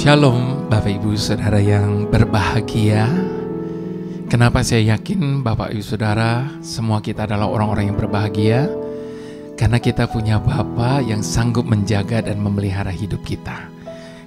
Shalom Bapak Ibu Saudara yang berbahagia. Kenapa saya yakin Bapak Ibu Saudara semua kita adalah orang-orang yang berbahagia? Karena kita punya Bapa yang sanggup menjaga dan memelihara hidup kita,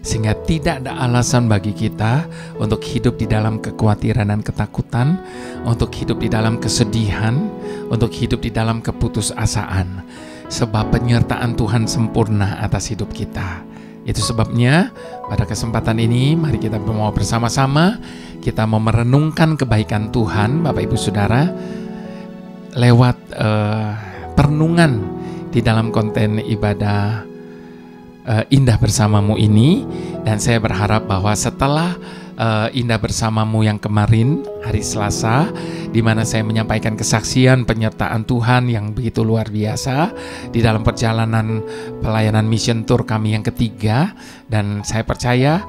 sehingga tidak ada alasan bagi kita untuk hidup di dalam kekhawatiran dan ketakutan, untuk hidup di dalam kesedihan, untuk hidup di dalam keputusasaan. Sebab penyertaan Tuhan sempurna atas hidup kita. Itu sebabnya pada kesempatan ini mari kita mau bersama-sama kita mau merenungkan kebaikan Tuhan Bapak Ibu Saudara lewat perenungan di dalam konten ibadah Indah Bersamamu ini. Dan saya berharap bahwa setelah Indah Bersamamu yang kemarin hari Selasa, di mana saya menyampaikan kesaksian penyertaan Tuhan yang begitu luar biasa di dalam perjalanan pelayanan mission tour kami yang ketiga, dan saya percaya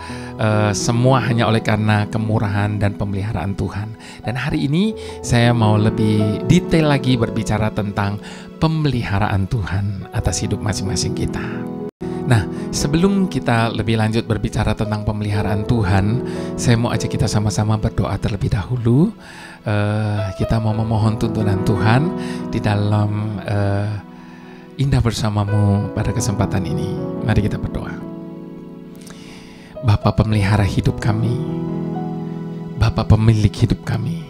semua hanya oleh karena kemurahan dan pemeliharaan Tuhan. Dan hari ini saya mau lebih detail lagi berbicara tentang pemeliharaan Tuhan atas hidup masing-masing kita. Nah, sebelum kita lebih lanjut berbicara tentang pemeliharaan Tuhan, saya mau ajak kita sama-sama berdoa terlebih dahulu. Kita mau memohon tuntunan Tuhan di dalam Indah Bersamamu pada kesempatan ini. Mari kita berdoa. Bapa pemelihara hidup kami, Bapa pemilik hidup kami,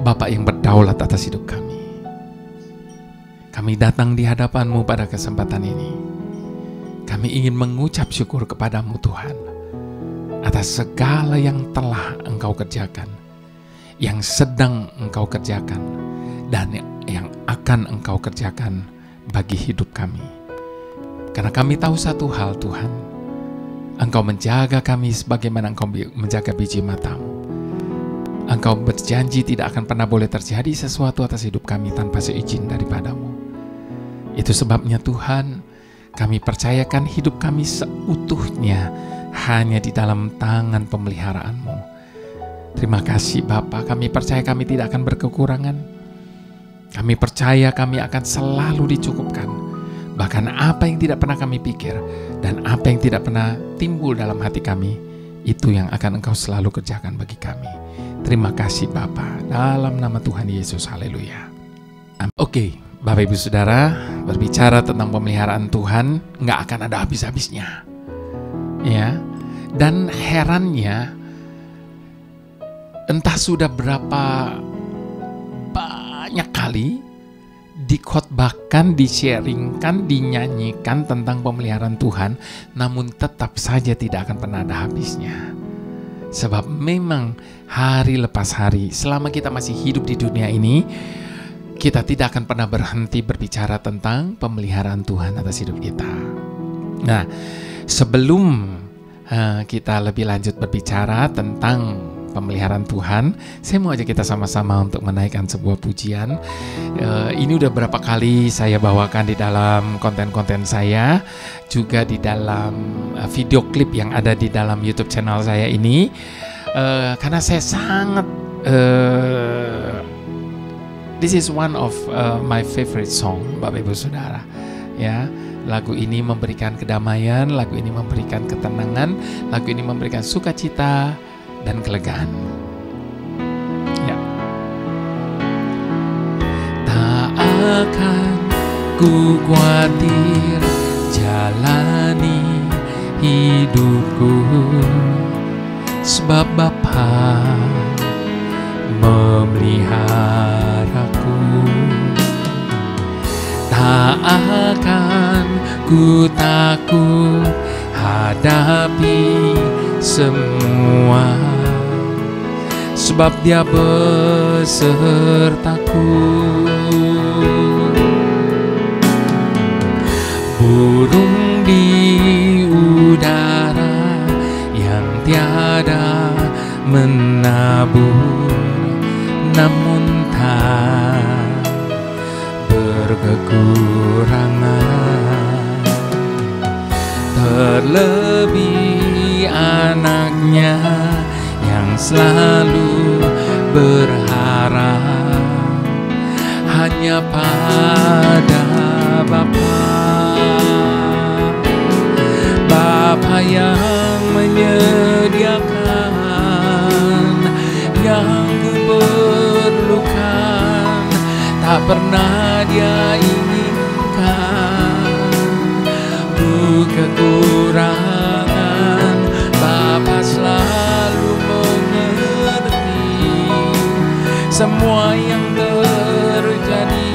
Bapa yang berdaulat atas hidup kami. Kami datang di hadapan-Mu pada kesempatan ini. Kami ingin mengucap syukur kepada-Mu Tuhan atas segala yang telah Engkau kerjakan, yang sedang Engkau kerjakan, dan yang akan Engkau kerjakan bagi hidup kami. Karena kami tahu satu hal Tuhan, Engkau menjaga kami sebagaimana Engkau menjaga biji mata-Mu. Engkau berjanji tidak akan pernah boleh terjadi sesuatu atas hidup kami tanpa seizin daripada-Mu. Itu sebabnya Tuhan, kami percayakan hidup kami seutuhnya hanya di dalam tangan pemeliharaan-Mu. Terima kasih Bapa, kami percaya kami tidak akan berkekurangan. Kami percaya kami akan selalu dicukupkan. Bahkan apa yang tidak pernah kami pikir dan apa yang tidak pernah timbul dalam hati kami, itu yang akan Engkau selalu kerjakan bagi kami. Terima kasih Bapa, dalam nama Tuhan Yesus, haleluya. Oke. Bapak Ibu Saudara, berbicara tentang pemeliharaan Tuhan nggak akan ada habis-habisnya, ya. Dan herannya, entah sudah berapa banyak kali dikhotbahkan, di-sharingkan, dinyanyikan tentang pemeliharaan Tuhan, namun tetap saja tidak akan pernah ada habisnya. Sebab memang hari lepas hari, selama kita masih hidup di dunia ini, kita tidak akan pernah berhenti berbicara tentang pemeliharaan Tuhan atas hidup kita. Nah, sebelum kita lebih lanjut berbicara tentang pemeliharaan Tuhan, saya mau ajak kita sama-sama untuk menaikkan sebuah pujian. Ini udah berapa kali saya bawakan di dalam konten-konten saya, juga di dalam video klip yang ada di dalam YouTube channel saya ini, karena saya sangat this is one of my favorite song, Bapak Ibu Saudara. Ya, lagu ini memberikan kedamaian, lagu ini memberikan ketenangan, lagu ini memberikan sukacita dan kelegaan. Ya. Tak akan ku khawatir jalani hidupku, sebab Bapa memeliharaku. Tak akan ku takut hadapi semua, sebab Dia besertaku. Burung di udara yang tiada menabur, namun tak berkekurangan. Terlebih anaknya yang selalu berharap hanya pada Bapa. Bapa Bapa yang menyediakan yang ku perlukan, tak pernah Dia inginkan ku kekurangan. Bapa selalu mengerti semua yang terjadi,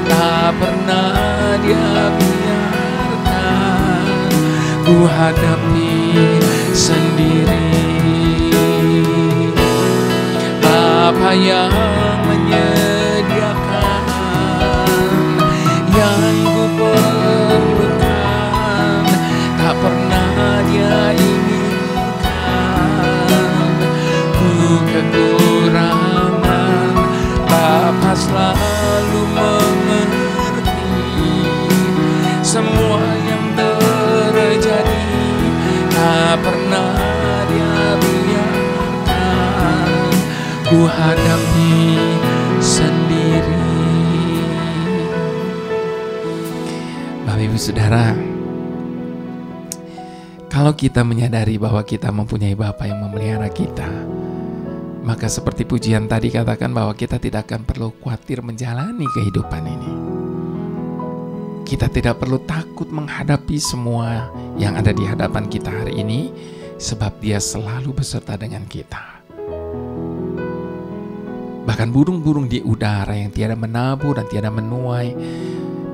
tak pernah Dia biarkan ku hadapi sendiri. Bapa yang menyediakan yang ku perlukan, tak pernah Dia inginkan ku kekurangan. Bapa selalu mengerti semua yang terjadi, tak pernah Dia biarkan ku hadapi sendiri. Bapak Ibu Saudara, kalau kita menyadari bahwa kita mempunyai Bapa yang memelihara kita, maka seperti pujian tadi katakan bahwa kita tidak akan perlu khawatir menjalani kehidupan ini. Kita tidak perlu takut menghadapi semua yang ada di hadapan kita hari ini, sebab Dia selalu beserta dengan kita. Bahkan burung-burung di udara yang tiada menabur dan tiada menuai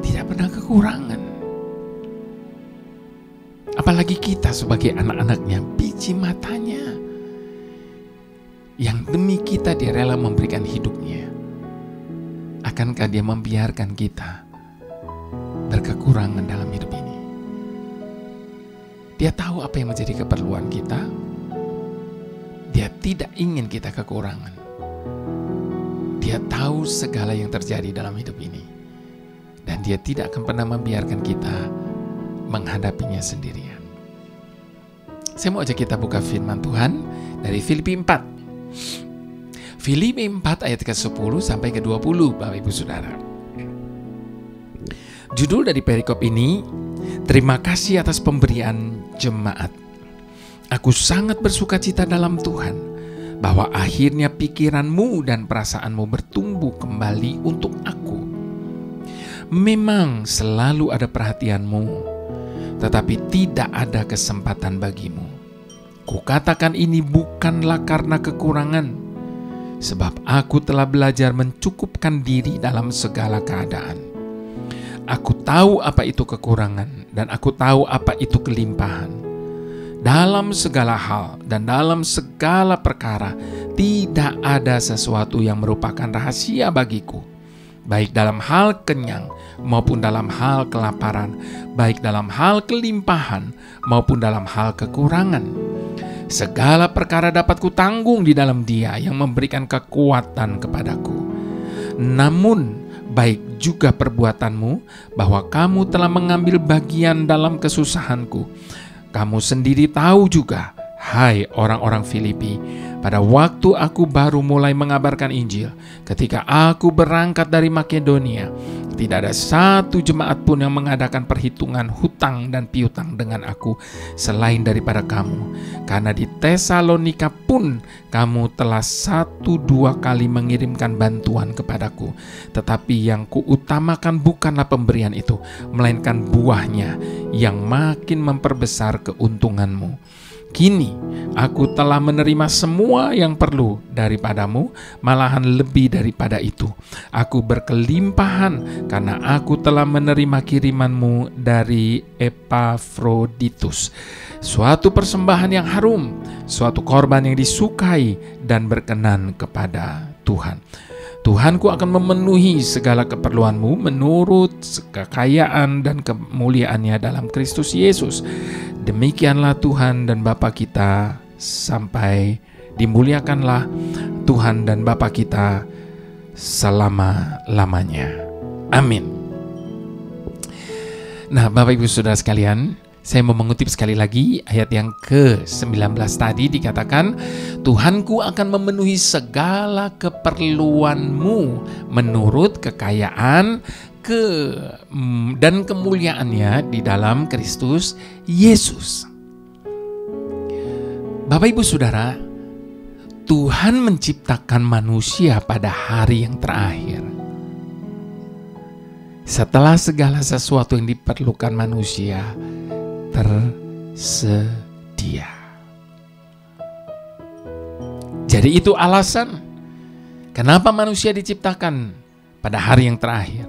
tidak pernah kekurangan. Apalagi kita sebagai anak-anaknya, biji matanya yang demi kita Dia rela memberikan hidupnya. Akankah Dia membiarkan kita berkekurangan dalam hidup ini? Dia tahu apa yang menjadi keperluan kita. Dia tidak ingin kita kekurangan. Dia tahu segala yang terjadi dalam hidup ini, dan Dia tidak akan pernah membiarkan kita menghadapinya sendirian. Saya mau ajak kita buka firman Tuhan dari Filipi 4. Filipi 4 ayat ke-10 sampai ke-20, Bapak Ibu Saudara. Judul dari perikop ini, terima kasih atas pemberian jemaat. Aku sangat bersukacita dalam Tuhan bahwa akhirnya pikiranmu dan perasaanmu bertumbuh kembali untuk aku. Memang selalu ada perhatianmu, tetapi tidak ada kesempatan bagimu. Kukatakan ini bukanlah karena kekurangan, sebab aku telah belajar mencukupkan diri dalam segala keadaan. Aku tahu apa itu kekurangan, dan aku tahu apa itu kelimpahan. Dalam segala hal dan dalam segala perkara, tidak ada sesuatu yang merupakan rahasia bagiku, baik dalam hal kenyang maupun dalam hal kelaparan, baik dalam hal kelimpahan maupun dalam hal kekurangan. Segala perkara dapat kutanggung di dalam Dia yang memberikan kekuatan kepadaku. Namun baik juga perbuatanmu, bahwa kamu telah mengambil bagian dalam kesusahanku. Kamu sendiri tahu juga, hai orang-orang Filipi, pada waktu aku baru mulai mengabarkan Injil, ketika aku berangkat dari Makedonia, tidak ada satu jemaat pun yang mengadakan perhitungan hutang dan piutang dengan aku selain daripada kamu. Karena di Tesalonika pun kamu telah 1-2 kali mengirimkan bantuan kepadaku. Tetapi yang kuutamakan bukanlah pemberian itu, melainkan buahnya yang makin memperbesar keuntunganmu. Kini aku telah menerima semua yang perlu daripadamu, malahan lebih daripada itu. Aku berkelimpahan karena aku telah menerima kirimanmu dari Epafroditus, suatu persembahan yang harum, suatu korban yang disukai dan berkenan kepada Tuhan. Tuhanku akan memenuhi segala keperluanmu menurut kekayaan dan kemuliaannya dalam Kristus Yesus. Demikianlah Tuhan dan Bapa kita sampai dimuliakanlah Tuhan dan Bapa kita selama-lamanya. Amin. Nah, Bapak Ibu Saudara sekalian, saya mau mengutip sekali lagi ayat yang ke-19 tadi, dikatakan Tuhanku akan memenuhi segala keperluanmu menurut kekayaan dan kemuliaannya di dalam Kristus Yesus. Bapak Ibu Saudara, Tuhan menciptakan manusia pada hari yang terakhir. Setelah segala sesuatu yang diperlukan manusia tersedia. Jadi itu alasan kenapa manusia diciptakan pada hari yang terakhir.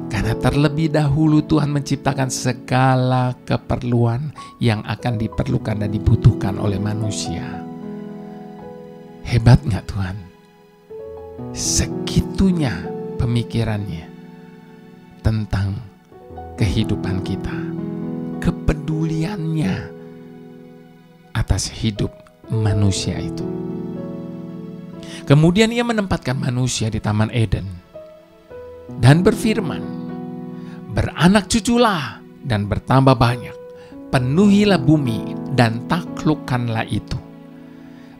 Karena terlebih dahulu Tuhan menciptakan segala keperluan yang akan diperlukan dan dibutuhkan oleh manusia. Hebat gak Tuhan? Segitunya pemikirannya tentang kehidupan kita. Kepeduliannya atas hidup manusia itu. Kemudian ia menempatkan manusia di Taman Eden dan berfirman, beranak cuculah dan bertambah banyak, penuhilah bumi dan taklukkanlah itu.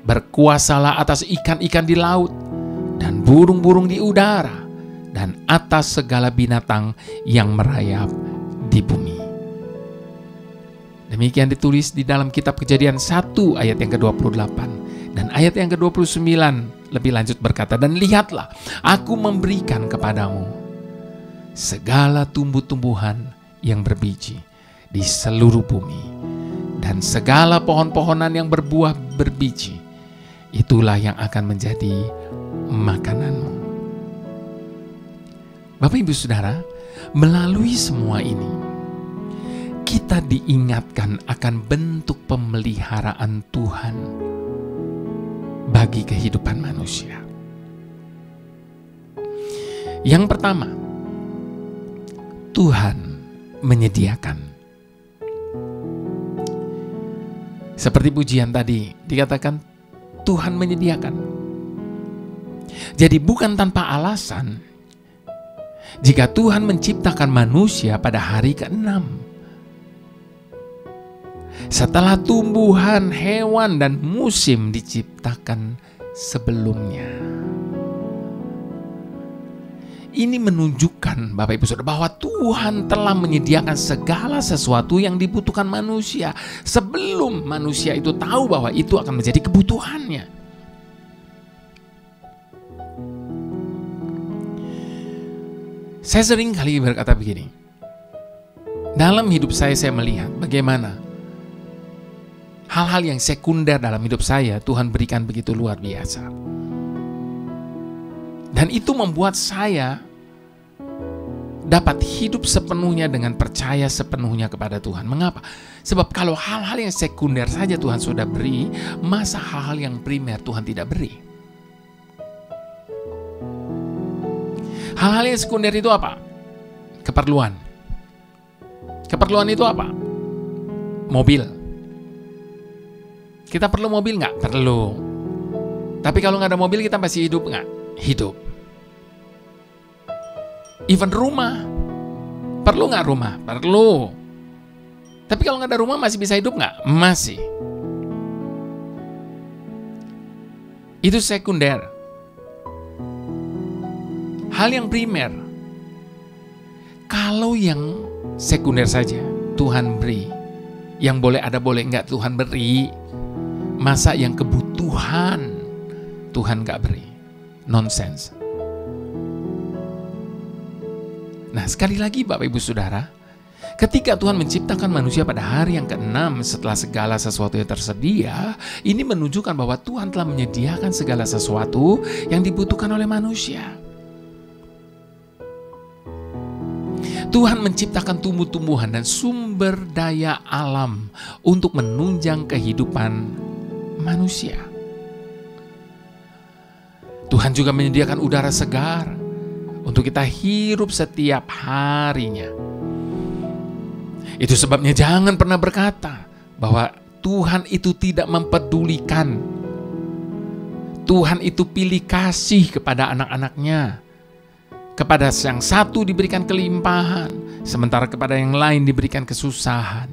Berkuasalah atas ikan-ikan di laut dan burung-burung di udara dan atas segala binatang yang merayap di bumi. Demikian ditulis di dalam kitab Kejadian 1 ayat yang ke-28 dan ayat yang ke-29 lebih lanjut berkata, dan lihatlah, aku memberikan kepadamu segala tumbuh-tumbuhan yang berbiji di seluruh bumi dan segala pohon-pohonan yang berbuah berbiji, itulah yang akan menjadi makananmu. Bapak Ibu Saudara, melalui semua ini kita diingatkan akan bentuk pemeliharaan Tuhan bagi kehidupan manusia. Yang pertama, Tuhan menyediakan. Seperti pujian tadi dikatakan, Tuhan menyediakan. Jadi bukan tanpa alasan jika Tuhan menciptakan manusia pada hari ke-6. Setelah tumbuhan, hewan, dan musim diciptakan sebelumnya. Ini menunjukkan Bapak Ibu Saudara bahwa Tuhan telah menyediakan segala sesuatu yang dibutuhkan manusia sebelum manusia itu tahu bahwa itu akan menjadi kebutuhannya. Saya sering kali berkata begini, dalam hidup saya melihat bagaimana hal-hal yang sekunder dalam hidup saya Tuhan berikan begitu luar biasa. Dan itu membuat saya dapat hidup sepenuhnya dengan percaya sepenuhnya kepada Tuhan. Mengapa? Sebab kalau hal-hal yang sekunder saja Tuhan sudah beri, masa hal-hal yang primer Tuhan tidak beri? Hal-hal yang sekunder itu apa? Keperluan. Keperluan itu apa? Mobil. Kita perlu mobil nggak? Perlu. Tapi kalau nggak ada mobil kita masih hidup nggak? Hidup. Even rumah. Perlu nggak rumah? Perlu. Tapi kalau nggak ada rumah masih bisa hidup nggak? Masih. Itu sekunder. Hal yang primer. Kalau yang sekunder saja Tuhan beri, yang boleh ada boleh nggak Tuhan beri, masa yang kebutuhan Tuhan nggak beri? Nonsense. Nah, sekali lagi Bapak Ibu Saudara, ketika Tuhan menciptakan manusia pada hari yang ke-6 setelah segala sesuatu yang tersedia, ini menunjukkan bahwa Tuhan telah menyediakan segala sesuatu yang dibutuhkan oleh manusia. Tuhan menciptakan tumbuh-tumbuhan dan sumber daya alam untuk menunjang kehidupan manusia. Tuhan juga menyediakan udara segar untuk kita hirup setiap harinya. Itu sebabnya jangan pernah berkata bahwa Tuhan itu tidak mempedulikan. Tuhan itu pilih kasih kepada anak-anaknya. Kepada yang satu diberikan kelimpahan, sementara kepada yang lain diberikan kesusahan.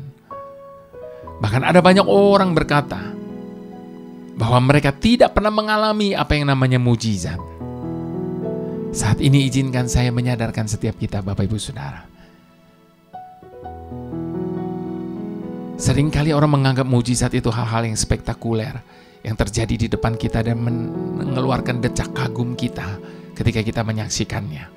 Bahkan ada banyak orang berkata bahwa mereka tidak pernah mengalami apa yang namanya mujizat. Saat ini izinkan saya menyadarkan setiap kita Bapak Ibu Saudara. Seringkali orang menganggap mujizat itu hal-hal yang spektakuler yang terjadi di depan kita dan mengeluarkan decak kagum kita ketika kita menyaksikannya.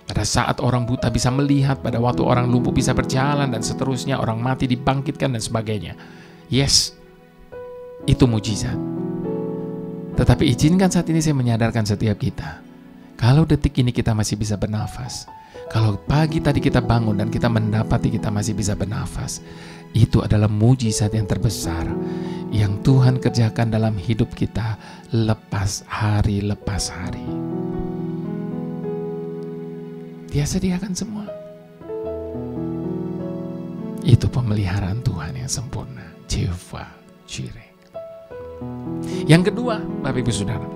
Pada saat orang buta bisa melihat, pada waktu orang lumpuh bisa berjalan, dan seterusnya, orang mati dibangkitkan dan sebagainya. Yes, itu mujizat. Tetapi izinkan saat ini saya menyadarkan setiap kita, kalau detik ini kita masih bisa bernafas, kalau pagi tadi kita bangun dan kita mendapati kita masih bisa bernafas, itu adalah mujizat yang terbesar yang Tuhan kerjakan dalam hidup kita lepas hari. Dia sediakan semua. Itu pemeliharaan Tuhan yang sempurna, Jehovah Jireh. Yang kedua, Bapak Ibu Saudara,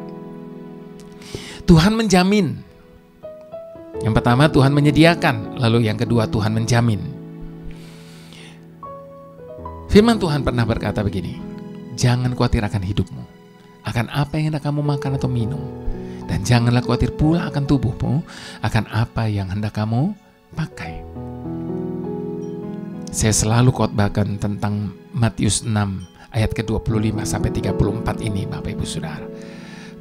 Tuhan menjamin. Yang pertama, Tuhan menyediakan. Lalu yang kedua, Tuhan menjamin. Firman Tuhan pernah berkata begini, jangan khawatir akan hidupmu, akan apa yang hendak kamu makan atau minum. Dan janganlah khawatir pula akan tubuhmu, akan apa yang hendak kamu pakai. Saya selalu khotbahkan tentang Matius 6 ayat ke-25 sampai 34 ini, Bapak Ibu Saudara.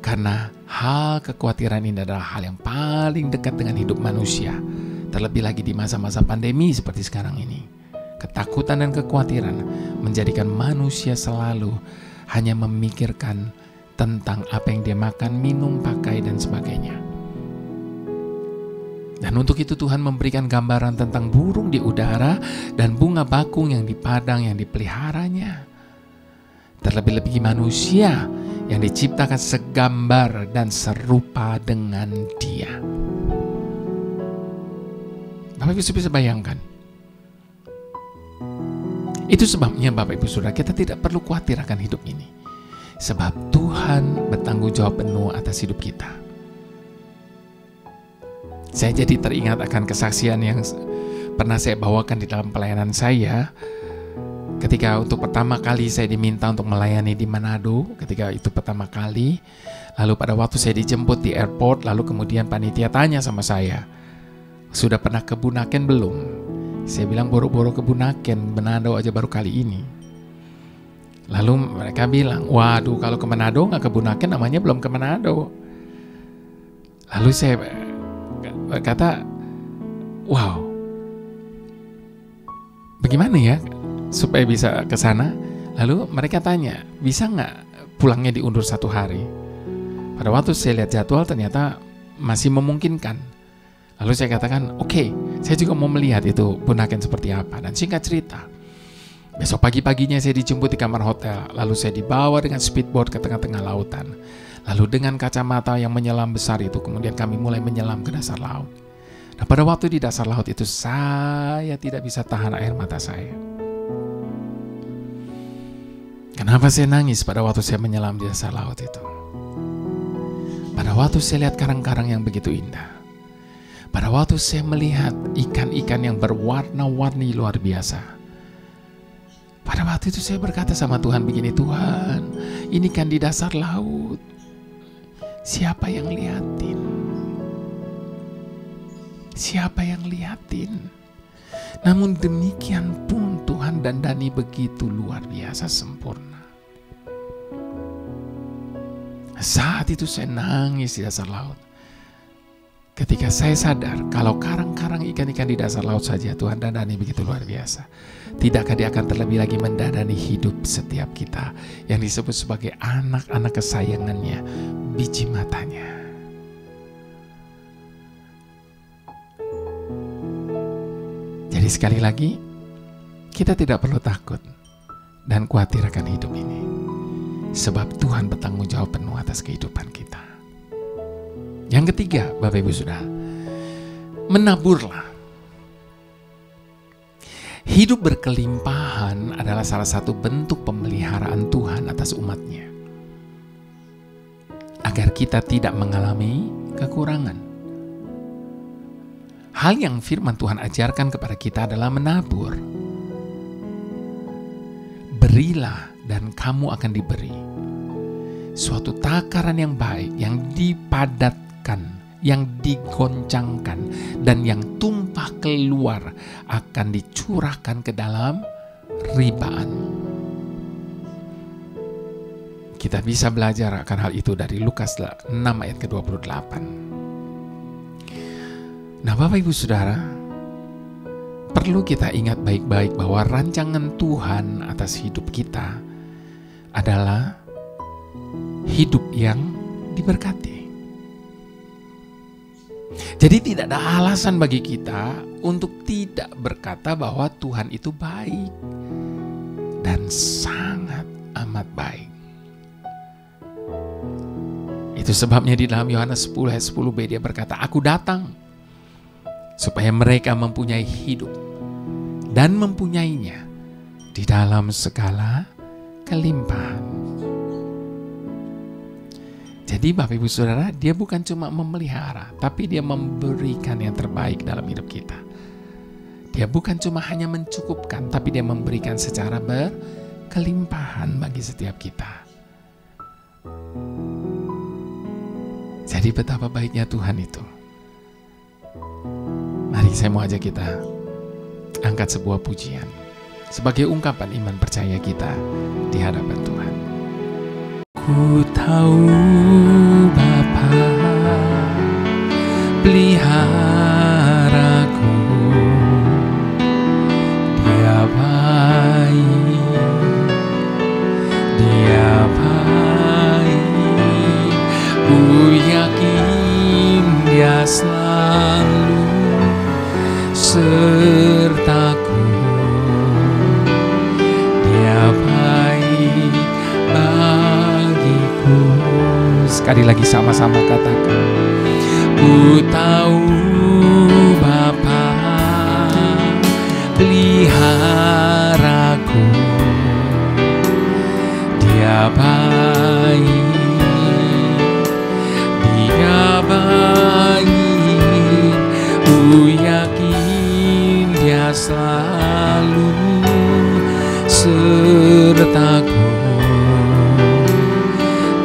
Karena hal kekhawatiran ini adalah hal yang paling dekat dengan hidup manusia. Terlebih lagi di masa-masa pandemi seperti sekarang ini. Ketakutan dan kekhawatiran menjadikan manusia selalu hanya memikirkan tentang apa yang dia makan, minum, pakai, dan sebagainya. Dan untuk itu Tuhan memberikan gambaran tentang burung di udara dan bunga bakung yang di padang yang dipeliharanya. Terlebih-lebih manusia yang diciptakan segambar dan serupa dengan Dia. Bapak Ibu bisa bayangkan. Itu sebabnya Bapak Ibu Saudara, kita tidak perlu khawatir akan hidup ini. Sebab Tuhan bertanggung jawab penuh atas hidup kita. Saya jadi teringat akan kesaksian yang pernah saya bawakan di dalam pelayanan saya. Ketika untuk pertama kali saya diminta untuk melayani di Manado, ketika itu pertama kali. Lalu pada waktu saya dijemput di airport, lalu kemudian panitia tanya sama saya, sudah pernah ke Bunaken belum? Saya bilang boro-boro ke Bunaken, Manado aja baru kali ini. Lalu mereka bilang, waduh kalau ke Manado nggak ke Bunaken namanya belum ke Manado. Lalu saya berkata, wow, bagaimana ya supaya bisa ke sana? Lalu mereka tanya, bisa nggak pulangnya diundur 1 hari? Pada waktu saya lihat jadwal ternyata masih memungkinkan. Lalu saya katakan, oke, saya juga mau melihat itu Bunaken seperti apa. Dan singkat cerita, besok pagi-paginya saya dijemput di kamar hotel, lalu saya dibawa dengan speedboat ke tengah-tengah lautan. Lalu dengan kacamata yang menyelam besar itu, kemudian kami mulai menyelam ke dasar laut. Nah pada waktu di dasar laut itu, saya tidak bisa tahan air mata saya. Kenapa saya nangis pada waktu saya menyelam di dasar laut itu? Pada waktu saya lihat karang-karang yang begitu indah. Pada waktu saya melihat ikan-ikan yang berwarna-warni luar biasa. Pada waktu itu saya berkata sama Tuhan begini, Tuhan, ini kan di dasar laut. Siapa yang liatin? Siapa yang liatin? Namun demikian pun Tuhan dandani begitu luar biasa sempurna. Saat itu saya nangis di dasar laut. Ketika saya sadar kalau karang-karang ikan-ikan di dasar laut saja Tuhan dandani begitu luar biasa, tidakkah Dia akan terlebih lagi mendandani hidup setiap kita yang disebut sebagai anak-anak kesayangannya, biji matanya. Jadi sekali lagi, kita tidak perlu takut dan khawatir akan hidup ini, sebab Tuhan bertanggung jawab penuh atas kehidupan kita. Yang ketiga, Bapak Ibu Saudara, menaburlah. Hidup berkelimpahan adalah salah satu bentuk pemeliharaan Tuhan atas umatnya, agar kita tidak mengalami kekurangan. Hal yang firman Tuhan ajarkan kepada kita adalah menabur. Berilah dan kamu akan diberi. Suatu takaran yang baik, yang dipadatkan, yang digoncangkan, dan yang tumpah keluar akan dicurahkan ke dalam keribaan. Kita bisa belajar akan hal itu dari Lukas 6 ayat ke-28. Nah, Bapak Ibu Saudara, perlu kita ingat baik-baik bahwa rancangan Tuhan atas hidup kita adalah hidup yang diberkati. Jadi tidak ada alasan bagi kita untuk tidak berkata bahwa Tuhan itu baik dan sangat amat baik. Itu sebabnya di dalam Yohanes 10 ayat 10b dia berkata, "Aku datang supaya mereka mempunyai hidup dan mempunyainya di dalam segala kelimpahan." Jadi Bapak Ibu Saudara, dia bukan cuma memelihara, tapi dia memberikan yang terbaik dalam hidup kita. Dia bukan cuma hanya mencukupkan, tapi dia memberikan secara berkelimpahan bagi setiap kita. Jadi betapa baiknya Tuhan itu. Mari saya mau ajak kita angkat sebuah pujian sebagai ungkapan iman percaya kita di hadapan Tuhan. Ku tahu Bapa peliharaku, Dia baik, Dia baik. Ku yakin Dia selalu sertaku. Dia baik bagiku. Sekali lagi sama-sama katakan. Ku tahu Bapa peliharaku, Dia baik, Dia baik. Ku yakin Dia selalu sertaku.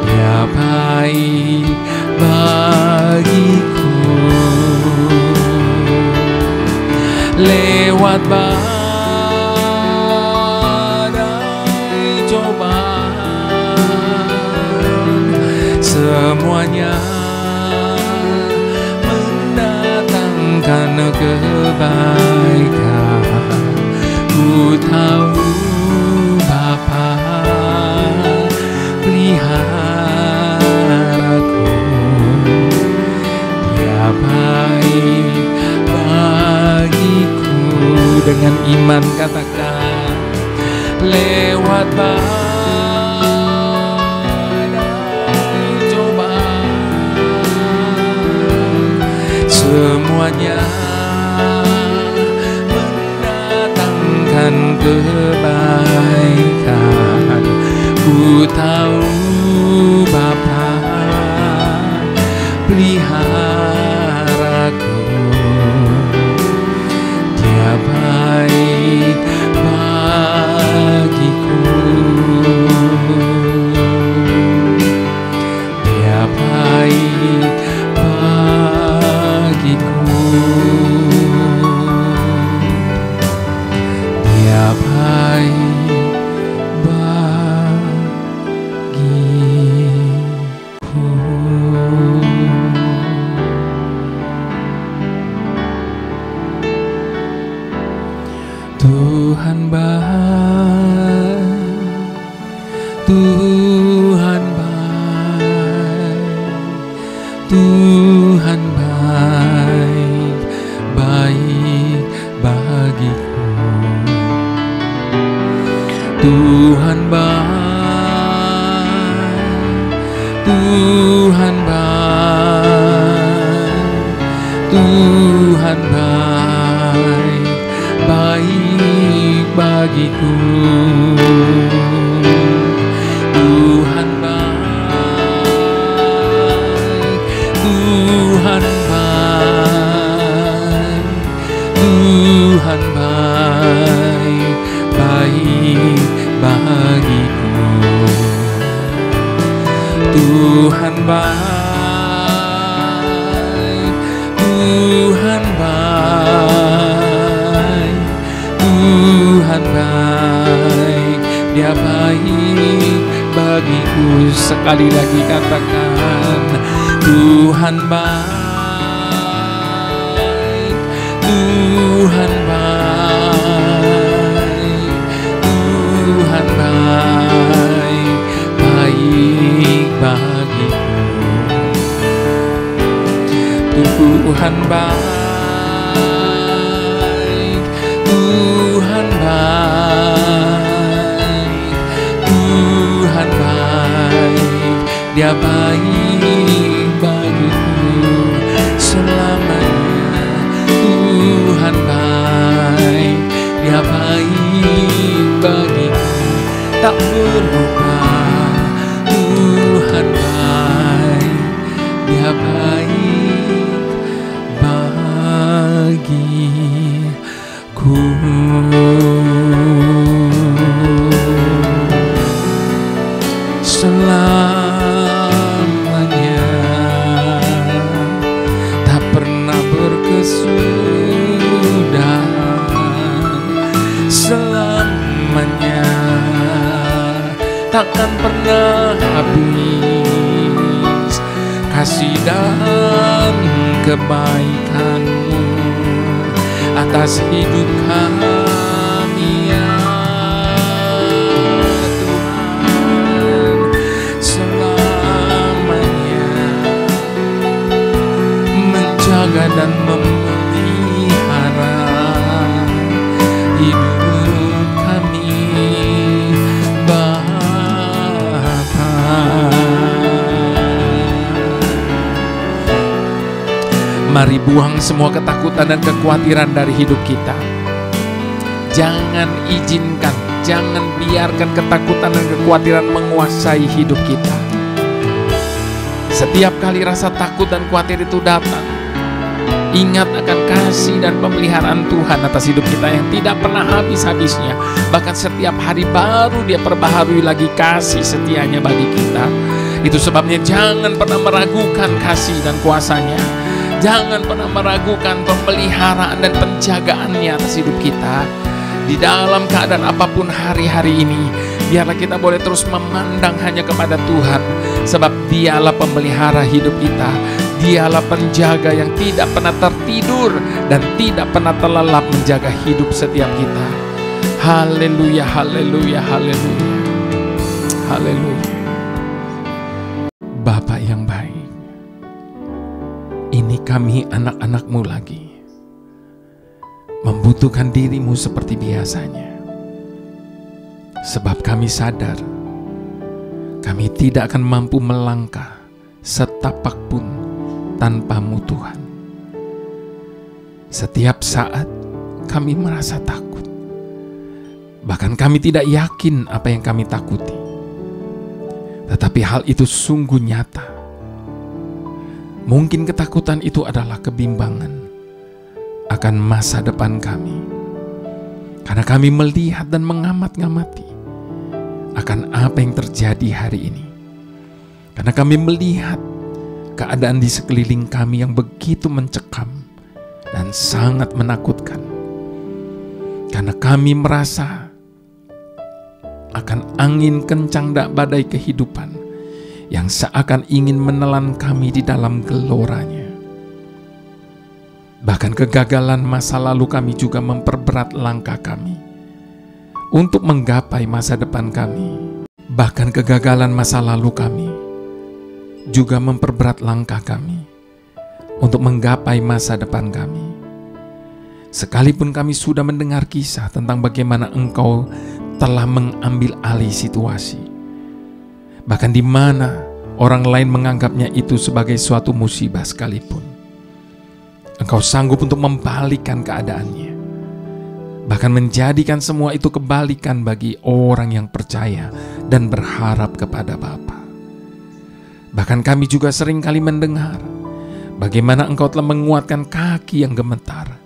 Dia baik bagiku. Lewat badai cobaan, semuanya mendatangkan kebaikan. Ku tahu Bapa peliharaku, Dia baik bagiku. Dengan iman katakan, lewat badai cobaan, semuanya mendatangkan kebaikan. Ku tahu Bapa peliharaku, Dia baik bagiku. Dia baik bagiku. Dia baik bagiku. Tuhan baik, Tuhan baik, Tuhan baik, baik bagiku. Tuhan baik, Tuhan baik, Tuhan baik, baik bagiku. Tuhan baik, Tuhan baik, Tuhan baik, baik bagiku. Tuhan baik, Tuhan baik, Tuhan baik, baik bagiku. Sekali lagi katakan, Tuhan baik, Tuhan baik, Tuhan baik, baik bagiku. Tuhan baik, Tuhan baik, Tuhan baik, Dia baik bagiku selamanya. Tuhan baik, Dia baik bagiku, tak berubah. Tuhan baik, Dia baik bagiku. Selamanya, tak pernah berkesudahan. Selamanya, takkan pernah habis kasih dan kebaikan-Mu atas hidup kami, ya Tuhan. Selamanya menjaga dan memelihara hidup kami, Bapa. Mari buang semua ketakutan dan kekhawatiran dari hidup kita. Jangan izinkan, jangan biarkan ketakutan dan kekhawatiran menguasai hidup kita. Setiap kali rasa takut dan khawatir itu datang, ingat akan kasih dan pemeliharaan Tuhan atas hidup kita yang tidak pernah habis-habisnya. Bahkan setiap hari baru Dia perbaharui lagi kasih setianya bagi kita. Itu sebabnya jangan pernah meragukan kasih dan kuasa-Nya. Jangan pernah meragukan pemeliharaan dan penjagaannya atas hidup kita. Di dalam keadaan apapun hari-hari ini, biarlah kita boleh terus memandang hanya kepada Tuhan. Sebab Dialah pemelihara hidup kita. Dialah penjaga yang tidak pernah tertidur dan tidak pernah terlelap menjaga hidup setiap kita. Haleluya, haleluya, haleluya, haleluya. Bapa yang baik, ini kami anak-anak-Mu lagi, membutuhkan diri-Mu seperti biasanya. Sebab kami sadar, kami tidak akan mampu melangkah setapak pun tanpa-Mu Tuhan. Setiap saat kami merasa takut. Bahkan kami tidak yakin apa yang kami takuti. Tetapi hal itu sungguh nyata. Mungkin ketakutan itu adalah kebimbangan akan masa depan kami. Karena kami melihat dan mengamat-ngamati akan apa yang terjadi hari ini. Karena kami melihat keadaan di sekeliling kami yang begitu mencekam dan sangat menakutkan. Karena kami merasa akan angin kencang dan badai kehidupan yang seakan ingin menelan kami di dalam geloranya. Bahkan kegagalan masa lalu kami juga memperberat langkah kami untuk menggapai masa depan kami. Bahkan kegagalan masa lalu kami juga memperberat langkah kami untuk menggapai masa depan kami. Sekalipun kami sudah mendengar kisah tentang bagaimana Engkau telah mengambil alih situasi, bahkan di mana orang lain menganggapnya itu sebagai suatu musibah sekalipun, Engkau sanggup untuk membalikkan keadaannya, bahkan menjadikan semua itu kebalikan bagi orang yang percaya dan berharap kepada Bapa. Bahkan kami juga seringkali mendengar bagaimana Engkau telah menguatkan kaki yang gemetar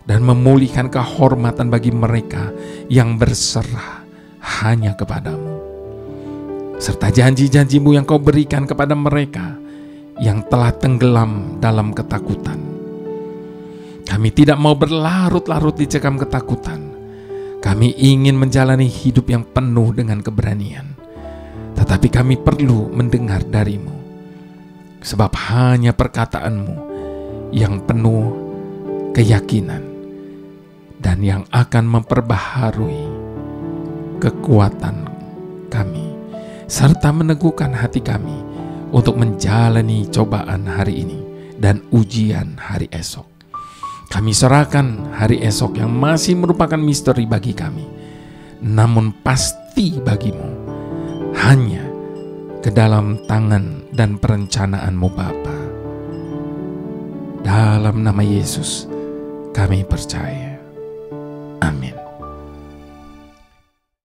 dan memulihkan kehormatan bagi mereka yang berserah hanya kepadamu. Serta janji-janji-Mu yang Kau berikan kepada mereka yang telah tenggelam dalam ketakutan. Kami tidak mau berlarut-larut dicekam ketakutan, Kami ingin menjalani hidup yang penuh dengan keberanian, tetapi kami perlu mendengar dari-Mu, sebab hanya perkataan-Mu yang penuh keyakinan dan yang akan memperbaharui kekuatan kami, serta meneguhkan hati kami untuk menjalani cobaan hari ini dan ujian hari esok. Kami serahkan hari esok yang masih merupakan misteri bagi kami, namun pasti bagi-Mu, hanya ke dalam tangan dan perencanaan-Mu Bapa. Dalam nama Yesus kami percaya.